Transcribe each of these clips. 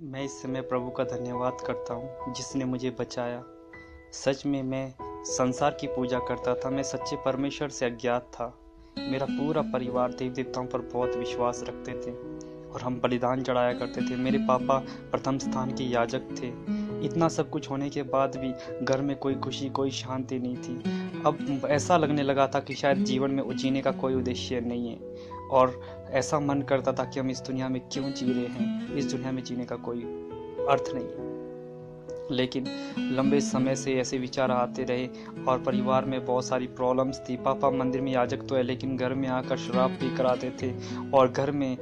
मैं इस समय प्रभु का धन्यवाद करता हूँ जिसने मुझे बचाया। सच में मैं संसार की पूजा करता था, मैं सच्चे परमेश्वर से अज्ञात था। मेरा पूरा परिवार देवी देवताओं पर बहुत विश्वास रखते थे और हम बलिदान चढ़ाया करते थे। मेरे पापा प्रथम स्थान के याजक थे। इतना सब कुछ होने के बाद भी घर में कोई खुशी, कोई शांति नहीं थी। अब ऐसा लगने लगा था कि शायद जीवन में जीने का कोई उद्देश्य नहीं है और ऐसा मन करता था कि हम इस दुनिया में क्यों जी रहे हैं, इस दुनिया में जीने का कोई अर्थ नहीं है। लेकिन लंबे समय से ऐसे विचार आते रहे और परिवार में बहुत सारी प्रॉब्लम्स थी। पापा मंदिर में याजक तो है लेकिन घर में आकर शराब पी कर आते थे और घर में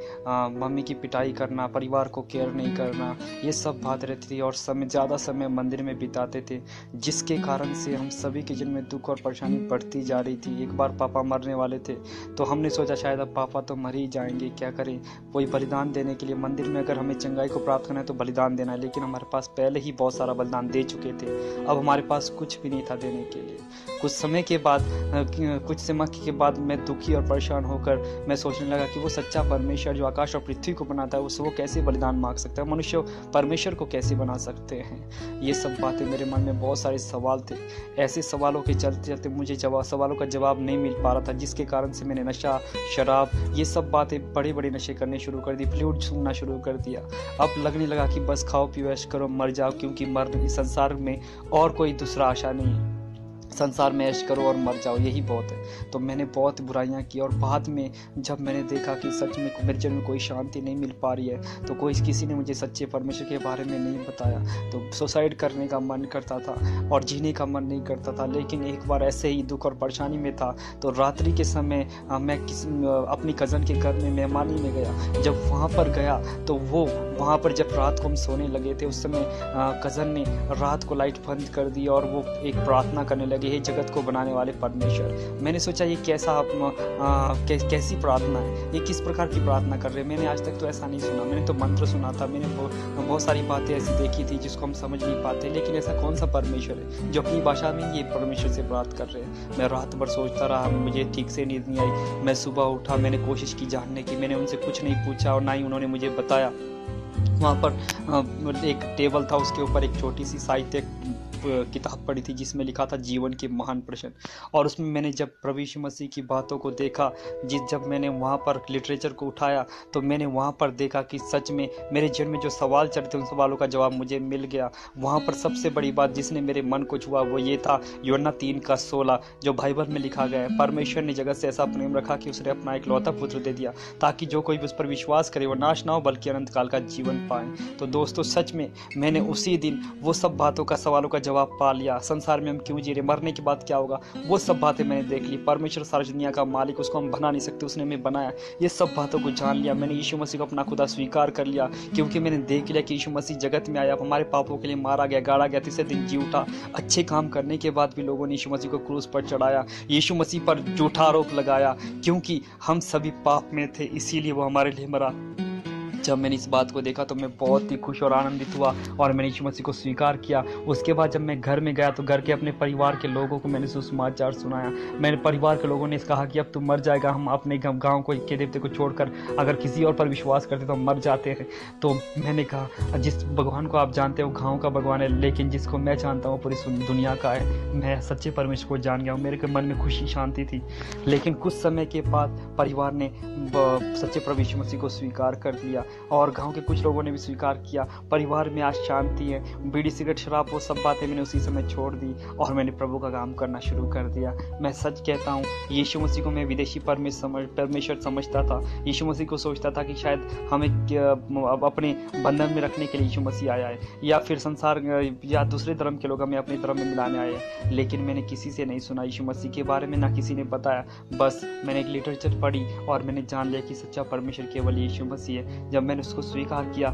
मम्मी की पिटाई करना, परिवार को केयर नहीं करना, ये सब बात रहती थी और ज़्यादा समय मंदिर में बिताते थे, जिसके कारण से हम सभी के जीवन में दुख और परेशानी बढ़ती जा रही थी। एक बार पापा मरने वाले थे तो हमने सोचा शायद अब पापा तो मर ही जाएंगे, क्या करें, कोई बलिदान देने के लिए मंदिर में अगर हमें चंगाई को प्राप्त करना है तो बलिदान देना है। लेकिन हमारे पास पहले ही बहुत सारा बलिदान दे चुके थे, अब हमारे पास कुछ भी नहीं था देने के लिए। कुछ समय के बाद मैं दुखी और परेशान होकर मैं सोचने लगा कि वो सच्चा परमेश्वर जो आकाश और पृथ्वी को बनाता है वो कैसे बलिदान मांग सकता है, मनुष्य परमेश्वर को कैसे बना सकते हैं। ये सब बातें मेरे मन में बहुत सारे सवाल थे। ऐसे सवालों के चलते चलते मुझे सवालों का जवाब नहीं मिल पा रहा था, जिसके कारण से मैंने नशा, शराब, ये सब बातें बड़े बड़े नशे करने शुरू कर दी, फ्लूट सुनना शुरू कर दिया। अब लगने लगा कि बस खाओ पियो ऐश करो मर जाओ, क्योंकि इस संसार में और कोई दूसरा आशा नहीं है। संसार में ऐश करो और मर जाओ, यही बहुत है। तो मैंने बहुत बुराइयां की और बाद में जब मैंने देखा कि सच में मेरे जीवन में कोई शांति नहीं मिल पा रही है तो किसी ने मुझे सच्चे परमेश्वर के बारे में नहीं बताया, तो सुसाइड करने का मन करता था और जीने का मन नहीं करता था। लेकिन एक बार ऐसे ही दुख और परेशानी में था तो रात्रि के समय मैं अपनी कज़न के घर में मेहमानी में गया। जब वहाँ पर गया तो वहाँ पर जब रात को हम सोने लगे थे उस समय कज़न ने रात को लाइट बंद कर दी और वो एक प्रार्थना करने लगे, हे जगत को बनाने वाले परमेश्वर। मैंने सोचा ये कैसी प्रार्थना है, ये किस प्रकार की प्रार्थना कर रहे हैं, मैंने आज तक तो ऐसा नहीं सुना। मैंने तो मंत्र सुना था, मैंने बहुत सारी बातें ऐसी देखी थी जिसको हम समझ नहीं पाते, लेकिन ऐसा कौन सा परमेश्वर है जो अपनी भाषा में ये परमेश्वर से प्रार्थना कर रहे हैं। मैं रात भर सोचता रहा, मुझे ठीक से नींद नहीं आई। मैं सुबह उठा, मैंने कोशिश की जानने की, मैंने उनसे कुछ नहीं पूछा और ना ही उन्होंने मुझे बताया। वहाँ पर एक टेबल था, उसके ऊपर एक छोटी सी साहित्य किताब पढ़ी थी जिसमें लिखा था जीवन के महान प्रश्न, और उसमें मैंने जब प्रभु यीशु मसीह की बातों को देखा, जब मैंने वहाँ पर लिटरेचर को उठाया तो मैंने वहाँ पर देखा कि सच में मेरे जीवन में जो सवाल चल रहे थे उन सवालों का जवाब मुझे मिल गया। वहाँ पर सबसे बड़ी बात जिसने मेरे मन को छुआ वो ये था यूहन्ना 3:16 जो बाइबल में लिखा गया है, परमेश्वर ने जगत से ऐसा प्रेम रखा कि उसने अपना इकलौता पुत्र दे दिया ताकि जो कोई भी उस पर विश्वास करे वो नाश ना हो बल्कि अनंत काल का जीवन पाए। तो दोस्तों सच में मैंने उसी दिन वो सब बातों का, सवालों का जवाब पा लिया। संसार में हम क्यों जी रहे, मरने के बाद क्या होगा, वो सब बातें मैंने देख ली। परमेश्वर सारी दुनिया का मालिक, उसको हम बना नहीं सकते, उसने हमें बनाया। ये सब बातों को जान लिया। मैंने यीशु मसीह को अपना खुदा स्वीकार कर लिया क्योंकि मैंने देख लिया कि यीशु मसीह जगत में आया, हमारे पापों के लिए मारा गया, गाड़ा गया, तीसरे दिन जी उठा। अच्छे काम करने के बाद भी लोगों ने यीशु मसीह को क्रूस पर चढ़ाया, यीशु मसीह पर झूठा आरोप लगाया क्योंकि हम सभी पाप में थे, इसीलिए वो हमारे लिए मरा। जब मैंने इस बात को देखा तो मैं बहुत ही खुश और आनंदित हुआ और मैंने यीशु मसीह को स्वीकार किया। उसके बाद जब मैं घर में गया तो घर के अपने परिवार के लोगों को मैंने सुसमाचार सुनाया। मेरे परिवार के लोगों ने कहा कि अब तू मर जाएगा, हम अपने गांव को के देवते को छोड़कर अगर किसी और पर विश्वास करते तो हम मर जाते हैं। तो मैंने कहा जिस भगवान को आप जानते हो गाँव का भगवान है, लेकिन जिसको मैं जानता हूँ पूरी दुनिया का है। मैं सच्चे परमेश्वर को जान गया हूँ, मेरे मन में खुशी शांति थी। लेकिन कुछ समय के बाद परिवार ने सच्चे प्रभु यीशु मसीह को स्वीकार कर लिया और गांव के कुछ लोगों ने भी स्वीकार किया। परिवार में आज शांति है। बीड़ी सिगरेट शराब वो सब बातें मैंने उसी समय छोड़ दी और मैंने प्रभु का काम करना शुरू कर दिया। मैं सच कहता हूँ, यीशु मसीह को मैं विदेशी परमेश्वर समझता था। यीशु मसीह को सोचता था कि शायद हमें अपने बंधन में रखने के लिए यीशु मसीह आया है या फिर संसार या दूसरे धर्म के लोग हमें अपने धर्म में मिलाने आए हैं। लेकिन मैंने किसी से नहीं सुना यीशु मसीह के बारे में, ना किसी ने बताया। बस मैंने एक लिटरेचर पढ़ी और मैंने जान लिया कि सच्चा परमेश्वर केवल यीशु मसीह है। जब मैंने उसको स्वीकार किया,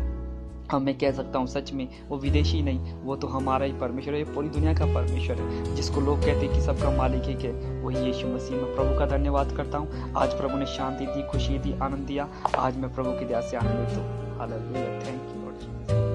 अब मैं कह सकता हूँ सच में वो विदेशी नहीं, वो तो हमारा ही परमेश्वर है, ये पूरी दुनिया का परमेश्वर है, जिसको लोग कहते हैं कि सबका मालिक है, वही यीशु मसीह। मैं प्रभु का धन्यवाद करता हूँ। आज प्रभु ने शांति दी, खुशी दी, आनंद दिया। आज मैं प्रभु की दया से आनंदित हूँ। Hallelujah, thank you.